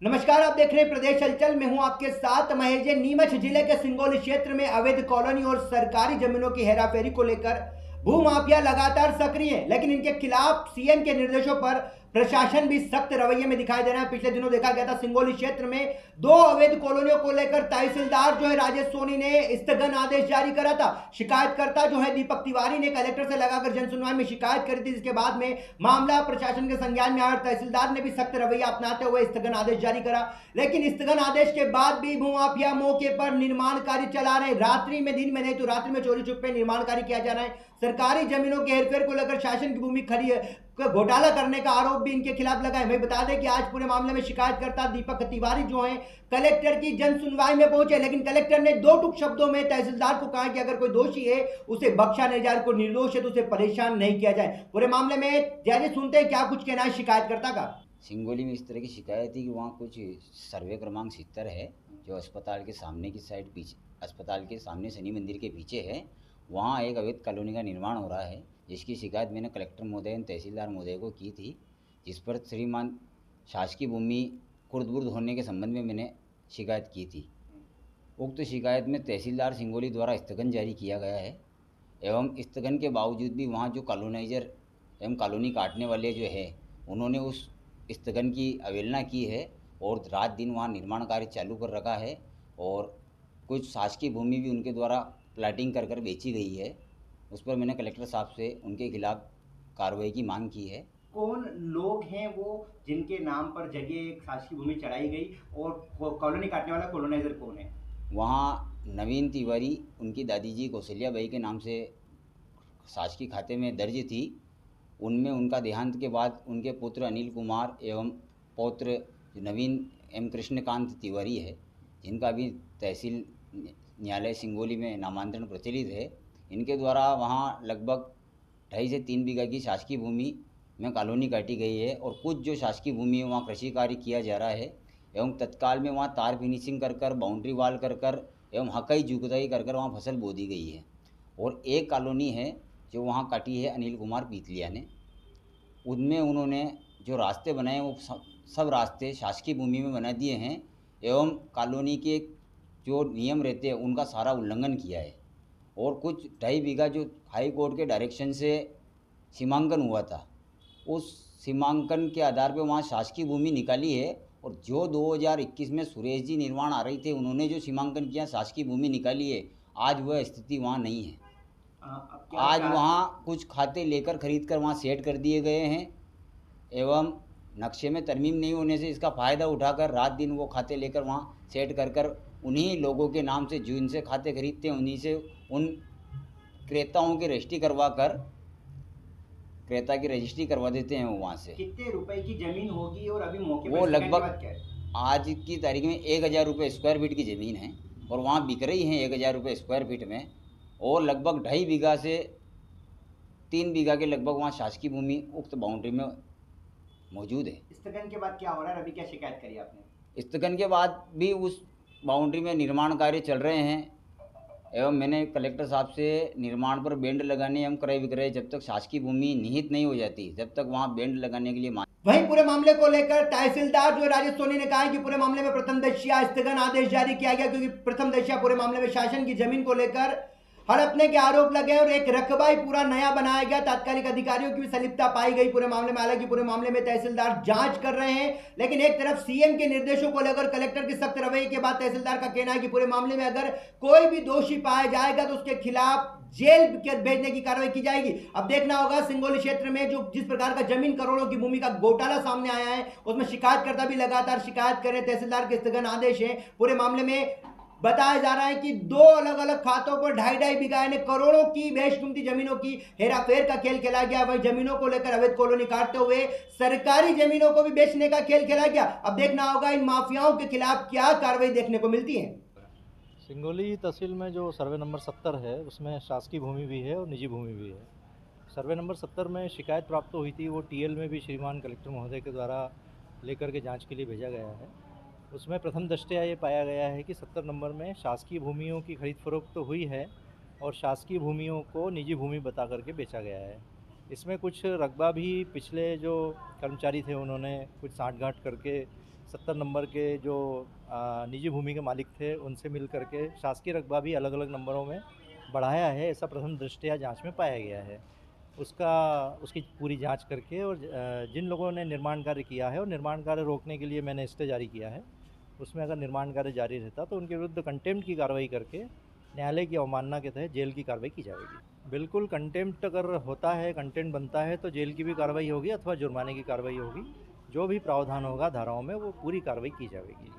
नमस्कार, आप देख रहे हैं प्रदेश हलचल। मैं हूं आपके साथ महेश जैन। नीमच जिले के सिंगोली क्षेत्र में अवैध कॉलोनी और सरकारी जमीनों की हेराफेरी को लेकर भूमाफिया लगातार सक्रिय है, लेकिन इनके खिलाफ सीएम के निर्देशों पर प्रशासन भी सख्त रवैये में दिखाई दे रहा है। पिछले दिनों देखा गया था सिंगोली क्षेत्र में दो अवैध कॉलोनियों को लेकर तहसीलदार जो है राजेश सोनी ने स्थगन आदेश जारी करा था। शिकायतकर्ता जो है दीपक तिवारी ने कलेक्टर से लगाकर जन सुनवाई में शिकायत करी थी, जिसके बाद में मामला प्रशासन के संज्ञान में आया। तहसीलदार ने भी सख्त रवैया अपनाते हुए स्थगन आदेश जारी करा, लेकिन स्थगन आदेश के बाद भी भूमाफिया मौके पर निर्माण कार्य चला रहे। रात्रि में, दिन में नहीं तो रात्रि में चोरी छुपे निर्माण कार्य किया जा रहा है। सरकारी जमीनों के हेरफेर को लेकर शासन की भूमि खरी घोटाला करने का आरोप भी इनके खिलाफ लगा है। वही बता दें कि आज पूरे मामले में शिकायतकर्ता दीपक तिवारी जो हैं कलेक्टर की जन सुनवाई में पहुंचे, लेकिन कलेक्टर ने दो टूक शब्दों में तहसीलदार को कहा कि अगर कोई दोषी है उसे बख्शा नहीं जाए, कोई निर्दोष है तो उसे परेशान नहीं किया जाए। पूरे मामले में जैसे सुनते हैं क्या कुछ कहना है शिकायतकर्ता का। सिंगोली में इस तरह की शिकायत थी कि वहाँ कुछ सर्वे क्रमांक 70 है जो अस्पताल के सामने की साइड, पीछे अस्पताल के सामने शनि मंदिर के पीछे है। वहाँ एक अवैध कॉलोनी का निर्माण हो रहा है, जिसकी शिकायत मैंने कलेक्टर महोदय एवं तहसीलदार महोदय को की थी, जिस पर श्रीमान शासकीय भूमि खुर्द-बुर्द होने के संबंध में मैंने शिकायत की थी। उक्त शिकायत में तहसीलदार सिंगोली द्वारा स्थगन जारी किया गया है एवं स्थगन के बावजूद भी वहाँ जो कॉलोनाइजर एवं कॉलोनी काटने वाले जो है उन्होंने उस स्थगन की अवहेलना की है और रात दिन वहाँ निर्माण कार्य चालू कर रखा है और कुछ शासकीय भूमि भी उनके द्वारा प्लाटिंग कर बेची गई है। उस पर मैंने कलेक्टर साहब से उनके खिलाफ कार्रवाई की मांग की है। कौन लोग हैं वो जिनके नाम पर जगह एक शासकीय भूमि चढ़ाई गई और कॉलोनी काटने वाला कॉलोनाइजर कौन है? वहाँ नवीन तिवारी, उनकी दादी जी कौशल्या बाई के नाम से शासकीय खाते में दर्ज थी। उनमें उनका देहांत के बाद उनके पुत्र अनिल कुमार एवं पौत्र नवीन एम कृष्णकांत तिवारी है, जिनका भी तहसील न्यायालय सिंगोली में नामांतरण प्रचलित है। इनके द्वारा वहाँ लगभग 2.5 से 3 बीघा की शासकीय भूमि में कॉलोनी काटी गई है और कुछ जो शासकीय भूमि है वहाँ कृषि कार्य किया जा रहा है एवं तत्काल में वहाँ तार फिनिशिंग कर बाउंड्री वाल कर एवं हकाई जुगताई कर वहाँ फसल बो दी गई है। और एक कॉलोनी है जो वहाँ काटी है अनिल कुमार पीतलिया ने, उनमें उन्होंने जो रास्ते बनाए वो सब रास्ते शासकीय भूमि में बना दिए हैं एवं कॉलोनी के जो नियम रहते हैं उनका सारा उल्लंघन किया है। और कुछ 2.5 बीघा जो हाई कोर्ट के डायरेक्शन से सीमांकन हुआ था, उस सीमांकन के आधार पर वहाँ शासकीय भूमि निकाली है और जो 2021 में सुरेश जी निर्माण आ रही थे उन्होंने जो सीमांकन किया शासकीय भूमि निकाली है, आज वह स्थिति वहाँ नहीं है। आज वहाँ कुछ खाते लेकर खरीद कर वहाँ सेट कर दिए गए हैं एवं नक्शे में तरमीम नहीं होने से इसका फ़ायदा उठाकर रात दिन वो खाते लेकर वहाँ सेट कर उन्हीं लोगों के नाम से जो इनसे खाते खरीदते हैं उन्हीं से उन क्रेताओं की रजिस्ट्री करवा कर क्रेता की रजिस्ट्री करवा देते हैं। वो वहाँ से कितने रुपए की जमीन होगी और अभी मौके पर वो लगभग क्या है? आज की तारीख में 1000 रुपये स्क्वायर फीट की ज़मीन है और वहाँ बिक रही हैं 1000 रुपये स्क्वायर फीट में। और लगभग 2.5 बीघा से 3 बीघा के लगभग वहाँ शासकीय भूमि उक्त बाउंड्री में मौजूद है। स्थगन के बाद क्या हो रहा है? अभी क्या शिकायत करी आपने? स्थगन के बाद भी उस बाउंड्री में निर्माण कार्य चल रहे हैं एवं मैंने कलेक्टर साहब से निर्माण पर बेंड लगाने एवं क्रय विक्रय जब तक शासकीय भूमि निहित नहीं हो जाती जब तक वहाँ बेंड लगाने के लिए वहीं पूरे मामले को लेकर तहसीलदार जो राजेश सोनी ने कहा है कि पूरे मामले में प्रथम दृष्टया स्थगन आदेश जारी किया गया, क्योंकि प्रथम दृष्टया पूरे मामले में शासन की जमीन को लेकर हड़पने के आरोप लगे और एक रकबा ही पूरा नया बनाया गया। तात्कालिक अधिकारियों की भी संलिप्तता पाई गई पूरे मामले में। हालांकि पूरे मामले में तहसीलदार जांच कर रहे हैं, लेकिन एक तरफ सीएम के निर्देशों को लेकर कलेक्टर के सख्त रवैये के बाद तहसीलदार का कहना है कि पूरे मामले में अगर कोई भी दोषी पाया जाएगा तो उसके खिलाफ जेल भेजने की कार्रवाई की जाएगी। अब देखना होगा सिंगोली क्षेत्र में जो जिस प्रकार का जमीन करोड़ों की भूमि का घोटाला सामने आया है उसमें शिकायतकर्ता भी लगातार शिकायत कर रहे। तहसीलदार के स्थगन आदेश है। पूरे मामले में बताया जा रहा है कि दो अलग अलग खातों पर 2.5 बीघा यानी करोड़ों की बेशकीमती जमीनों की हेराफेर का खेल खेला गया। वही जमीनों को लेकर अवैध कॉलोनी काटते हुए सरकारी जमीनों को भी बेचने का खेल खेला गया। अब देखना होगा इन माफियाओं के खिलाफ क्या कार्रवाई देखने को मिलती है। सिंगोली तहसील में जो सर्वे नंबर 70 है उसमें शासकीय भूमि भी है और निजी भूमि भी है। सर्वे नंबर 70 में शिकायत प्राप्त हुई थी, वो टीएल में भी श्रीमान कलेक्टर महोदय के द्वारा लेकर के जांच के लिए भेजा गया है। उसमें प्रथम दृष्टया ये पाया गया है कि 70 नंबर में शासकीय भूमियों की खरीद फरोख्त तो हुई है और शासकीय भूमियों को निजी भूमि बता करके बेचा गया है। इसमें कुछ रकबा भी पिछले जो कर्मचारी थे उन्होंने कुछ साँठ गाँठ करके 70 नंबर के जो निजी भूमि के मालिक थे उनसे मिल करके शासकीय रकबा भी अलग अलग नंबरों में बढ़ाया है, ऐसा प्रथम दृष्टया जांच में पाया गया है। उसकी पूरी जांच करके और जिन लोगों ने निर्माण कार्य किया है और निर्माण कार्य रोकने के लिए मैंने स्टे जारी किया है, उसमें अगर निर्माण कार्य जारी रहता तो उनके विरुद्ध कंटेम्प्ट की कार्रवाई करके न्यायालय की अवमानना के तहत जेल की कार्रवाई की जाएगी। बिल्कुल, कंटेम्प्ट अगर होता है, कंटेम्प्ट बनता है तो जेल की भी कार्रवाई होगी अथवा जुर्माने की कार्रवाई होगी। जो भी प्रावधान होगा धाराओं में वो पूरी कार्रवाई की जाएगी।